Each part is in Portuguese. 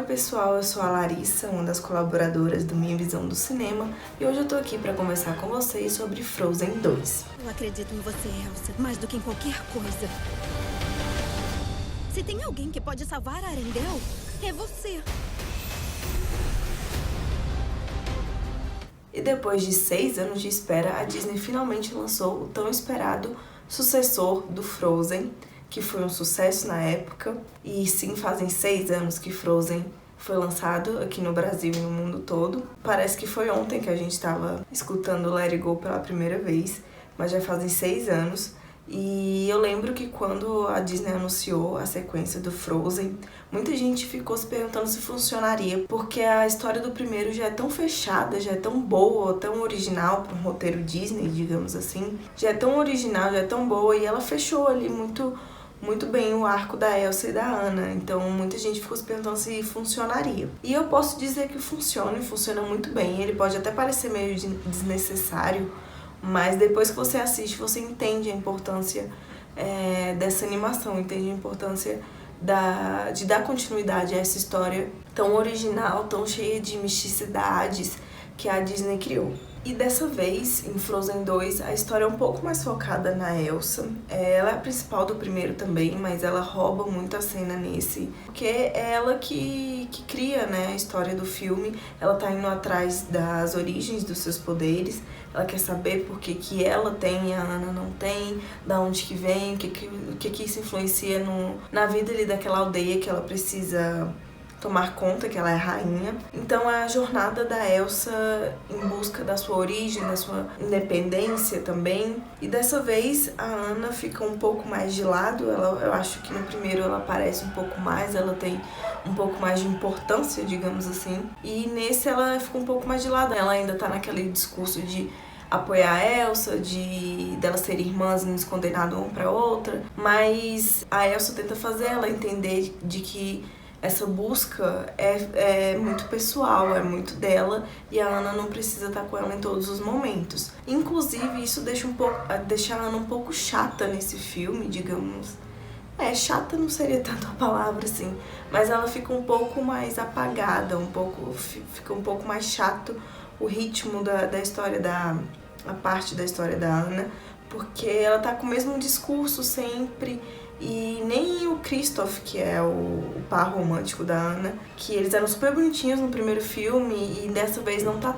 pessoal, eu sou a Larissa, uma das colaboradoras do Minha Visão do Cinema, e hoje eu tô aqui pra conversar com vocês sobre Frozen 2. Eu acredito em você, Elsa, mais do que em qualquer coisa. Se tem alguém que pode salvar a Arendelle, é você. E depois de 6 anos de espera, a Disney finalmente lançou o tão esperado sucessor do Frozen, que foi um sucesso na época. E sim, fazem 6 anos que Frozen foi lançado aqui no Brasil e no mundo todo. Parece que foi ontem que a gente estava escutando Let It Go pela primeira vez, mas já fazem 6 anos. E eu lembro que quando a Disney anunciou a sequência do Frozen, muita gente ficou se perguntando se funcionaria, porque a história do primeiro já é tão fechada, já é tão boa, tão original para um roteiro Disney, digamos assim. Já é tão original, já é tão boa, e ela fechou ali muito bem o arco da Elsa e da Anna, então muita gente ficou se perguntando se funcionaria. E eu posso dizer que funciona, e funciona muito bem. Ele pode até parecer meio desnecessário, mas depois que você assiste, você entende a importância dessa animação, entende a importância de dar continuidade a essa história tão original, tão cheia de misticidades que a Disney criou. E dessa vez, em Frozen 2, a história é um pouco mais focada na Elsa. Ela é a principal do primeiro também, mas ela rouba muito a cena nesse, porque é ela que cria, né, a história do filme. Ela tá indo atrás das origens dos seus poderes, ela quer saber por que ela tem e a Anna não tem, da onde que vem, o que isso influencia na vida ali daquela aldeia que ela precisa tomar conta, que ela é rainha. Então é a jornada da Elsa em busca da sua origem, da sua independência também. E dessa vez a Anna fica um pouco mais de lado. Eu acho que no primeiro ela aparece um pouco mais, ela tem um pouco mais de importância, digamos assim. E nesse ela fica um pouco mais de lado. Ela ainda tá naquele discurso de apoiar a Elsa, delas serem irmãs e não esconder nada uma pra outra. Mas a Elsa tenta fazer ela entender de que essa busca é muito pessoal, é muito dela, e a Anna não precisa estar com ela em todos os momentos. Inclusive, isso deixa a Anna um pouco chata nesse filme, digamos. Chata não seria tanto a palavra assim, mas ela fica um pouco mais apagada, fica um pouco mais chato o ritmo da história, a parte da história da Anna, porque ela tá com o mesmo discurso sempre. E nem o Kristoff, que é o par romântico da Anna, que eles eram super bonitinhos no primeiro filme, e dessa vez não tá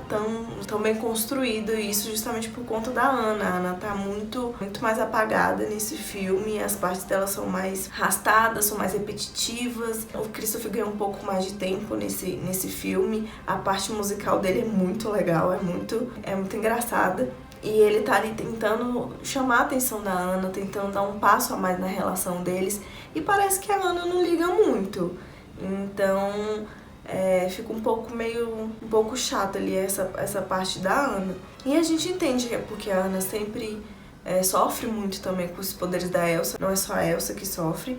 tão bem construído, e isso justamente por conta da Anna. A Anna tá muito mais apagada nesse filme, as partes dela são mais arrastadas, são mais repetitivas. O Kristoff ganha um pouco mais de tempo nesse filme, a parte musical dele é muito legal, é muito engraçada. E ele tá ali tentando chamar a atenção da Anna, tentando dar um passo a mais na relação deles. E parece que a Anna não liga muito. Então, fica um pouco chata ali essa parte da Anna. E a gente entende que é porque a Anna sempre sofre muito também com os poderes da Elsa. Não é só a Elsa que sofre.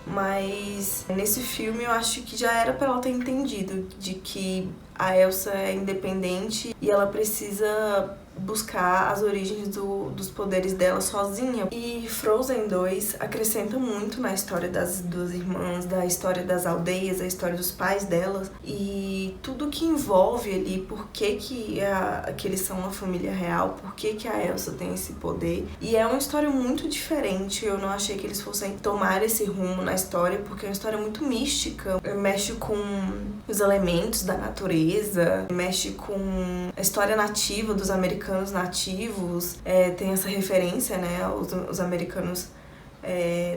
Mas nesse filme eu acho que já era pra ela ter entendido de que a Elsa é independente e ela precisa buscar as origens dos poderes dela sozinha. E Frozen 2 acrescenta muito na história das duas irmãs, da história das aldeias, a história dos pais delas e tudo que envolve ali, por que eles são uma família real, por que a Elsa tem esse poder. E é uma história muito diferente. Eu não achei que eles fossem tomar esse rumo na história, porque é uma história muito mística, mexe com os elementos da natureza, mexe com a história nativa dos americanos nativos, tem essa referência, né, os americanos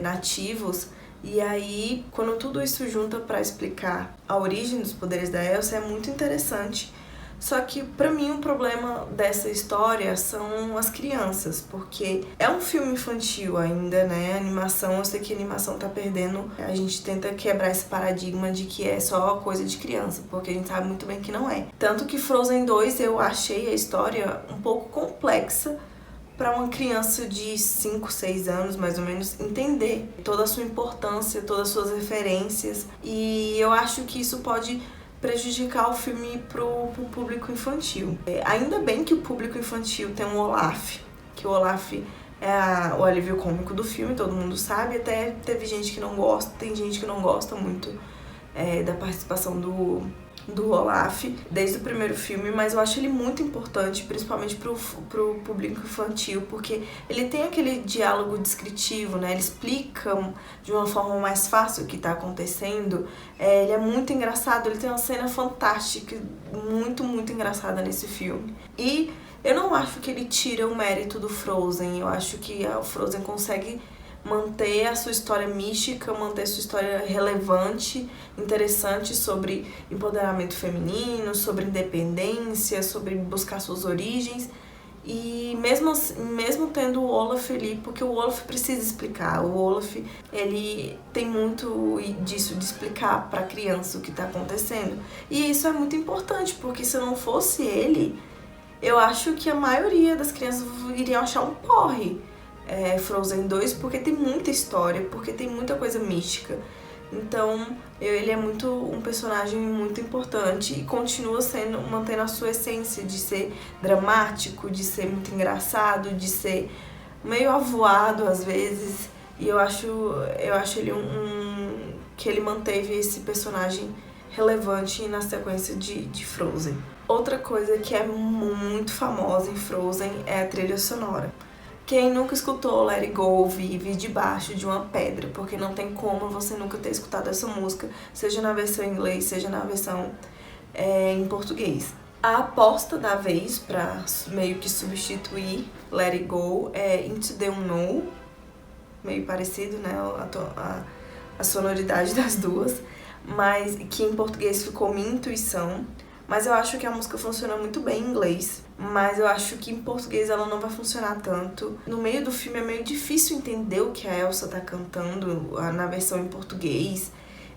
nativos. E aí, quando tudo isso junta para explicar a origem dos poderes da Elsa, é muito interessante. Só que, pra mim, o problema dessa história são as crianças, porque é um filme infantil ainda, né? A animação, eu sei que a animação tá perdendo. A gente tenta quebrar esse paradigma de que é só coisa de criança, porque a gente sabe muito bem que não é. Tanto que Frozen 2 eu achei a história um pouco complexa para uma criança de 5, 6 anos, mais ou menos, entender toda a sua importância, todas as suas referências. E eu acho que isso pode prejudicar o filme pro público infantil. Ainda bem que o público infantil tem um Olaf, que o Olaf é o alívio cômico do filme, todo mundo sabe. Até teve gente que não gosta, tem gente que não gosta muito da participação do Olaf desde o primeiro filme, mas eu acho ele muito importante, principalmente pro público infantil, porque ele tem aquele diálogo descritivo, né? Ele explica de uma forma mais fácil o que tá acontecendo. Ele é muito engraçado, ele tem uma cena fantástica, muito, muito engraçada nesse filme. E eu não acho que ele tira o mérito do Frozen, eu acho que o Frozen consegue manter a sua história mística, manter a sua história relevante, interessante sobre empoderamento feminino, sobre independência, sobre buscar suas origens. E mesmo tendo o Olaf ali, porque o Olaf precisa explicar, o Olaf, ele tem muito disso, de explicar pra criança o que tá acontecendo. E isso é muito importante, porque se não fosse ele, eu acho que a maioria das crianças iriam achar um porre. Frozen 2, porque tem muita história, porque tem muita coisa mística. Então, ele é muito um personagem muito importante e continua mantendo a sua essência de ser dramático, de ser muito engraçado, de ser meio avoado às vezes. E eu acho ele que ele manteve esse personagem relevante na sequência de Frozen. Outra coisa que é muito famosa em Frozen é a trilha sonora. Quem nunca escutou Let It Go vive debaixo de uma pedra, porque não tem como você nunca ter escutado essa música, seja na versão em inglês, seja na versão em português. A aposta da vez para meio que substituir Let It Go é Into the Unknown, meio parecido, né, a sonoridade das duas, mas que em português ficou Minha Intuição. Mas eu acho que a música funciona muito bem em inglês, mas eu acho que em português ela não vai funcionar tanto. No meio do filme é meio difícil entender o que a Elsa tá cantando na versão em português,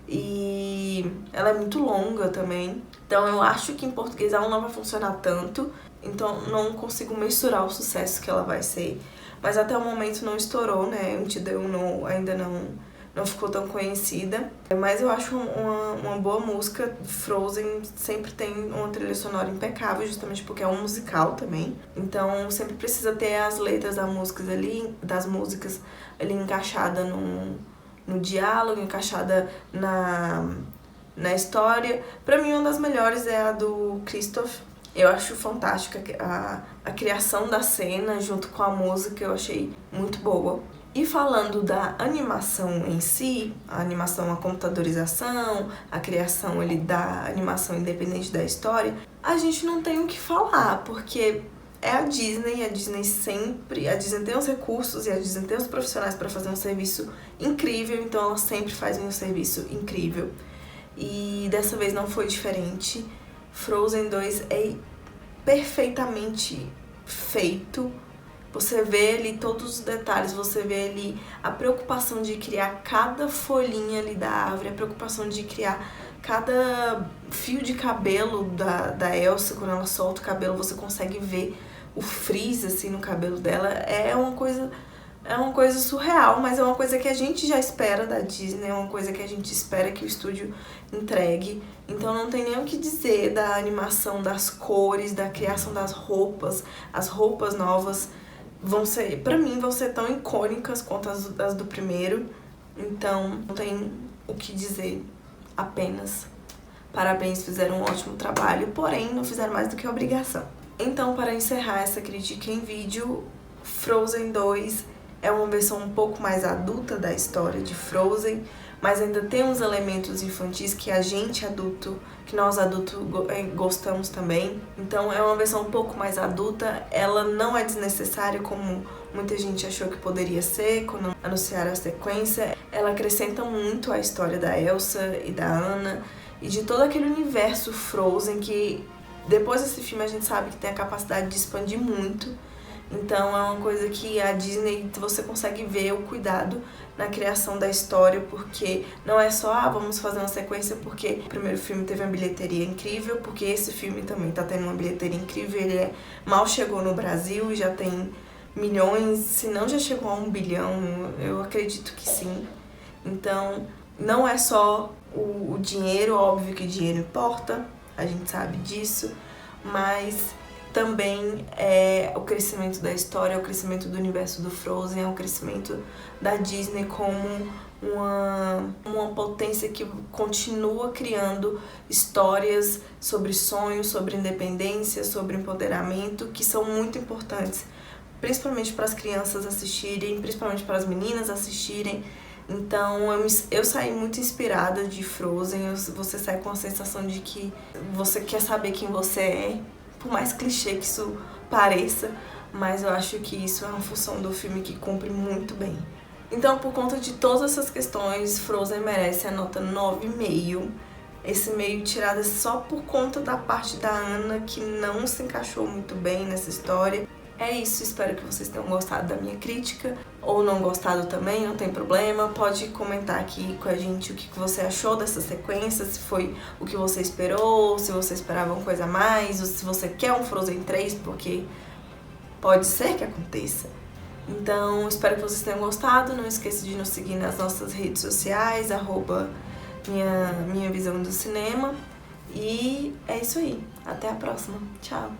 e ela é muito longa também. Então eu acho que em português ela não vai funcionar tanto, então não consigo mensurar o sucesso que ela vai ser. Mas até o momento não estourou, né? Until the Unknown ainda não ficou tão conhecida, mas eu acho uma boa música. Frozen sempre tem uma trilha sonora impecável, justamente porque é um musical também, então sempre precisa ter as letras das músicas ali encaixada no diálogo, encaixada na história. Pra mim, uma das melhores é a do Kristoff. Eu acho fantástica a criação da cena junto com a música, eu achei muito boa. E falando da animação em si, a computadorização, a criação da animação independente da história, a gente não tem o que falar, porque é a Disney tem os recursos e a Disney tem os profissionais para fazer um serviço incrível, então ela sempre faz um serviço incrível. E dessa vez não foi diferente. Frozen 2 é perfeitamente feito. Você vê ali todos os detalhes, você vê ali a preocupação de criar cada folhinha ali da árvore, a preocupação de criar cada fio de cabelo da Elsa. Quando ela solta o cabelo, você consegue ver o frizz assim no cabelo dela. É uma coisa surreal, mas é uma coisa que a gente já espera da Disney, é uma coisa que a gente espera que o estúdio entregue. Então não tem nem o que dizer da animação, das cores, da criação das roupas. As roupas novas pra mim, vão ser tão icônicas quanto as do primeiro. Então, não tem o que dizer, apenas parabéns, fizeram um ótimo trabalho, porém não fizeram mais do que obrigação. Então, para encerrar essa crítica em vídeo, Frozen 2 é uma versão um pouco mais adulta da história de Frozen, mas ainda tem uns elementos infantis que nós adultos gostamos também. Então é uma versão um pouco mais adulta, ela não é desnecessária como muita gente achou que poderia ser quando anunciaram a sequência. Ela acrescenta muito a história da Elsa e da Anna e de todo aquele universo Frozen que depois desse filme a gente sabe que tem a capacidade de expandir muito. Então é uma coisa que a Disney, você consegue ver o cuidado na criação da história, porque não é só, vamos fazer uma sequência porque o primeiro filme teve uma bilheteria incrível, porque esse filme também tá tendo uma bilheteria incrível, ele mal chegou no Brasil e já tem milhões, se não já chegou a 1 bilhão, eu acredito que sim. Então não é só o dinheiro, óbvio que dinheiro importa, a gente sabe disso, mas também é o crescimento da história, é o crescimento do universo do Frozen, é o crescimento da Disney como uma potência adolescência que continua criando histórias sobre sonhos, sobre independência, sobre empoderamento, que são muito importantes, principalmente para as crianças assistirem, principalmente para as meninas assistirem. Então eu saí muito inspirada de Frozen. Você sai com a sensação de que você quer saber quem você é, por mais clichê que isso pareça, mas eu acho que isso é uma função do filme que cumpre muito bem. Então, por conta de todas essas questões, Frozen merece a nota 9,5. Esse meio tirado é só por conta da parte da Anna, que não se encaixou muito bem nessa história. É isso, espero que vocês tenham gostado da minha crítica, ou não gostado também, não tem problema. Pode comentar aqui com a gente o que você achou dessa sequência, se foi o que você esperou, se você esperava uma coisa a mais, ou se você quer um Frozen 3, porque pode ser que aconteça. Então, espero que vocês tenham gostado. Não esqueça de nos seguir nas nossas redes sociais, @minha visão do cinema. E é isso aí. Até a próxima. Tchau!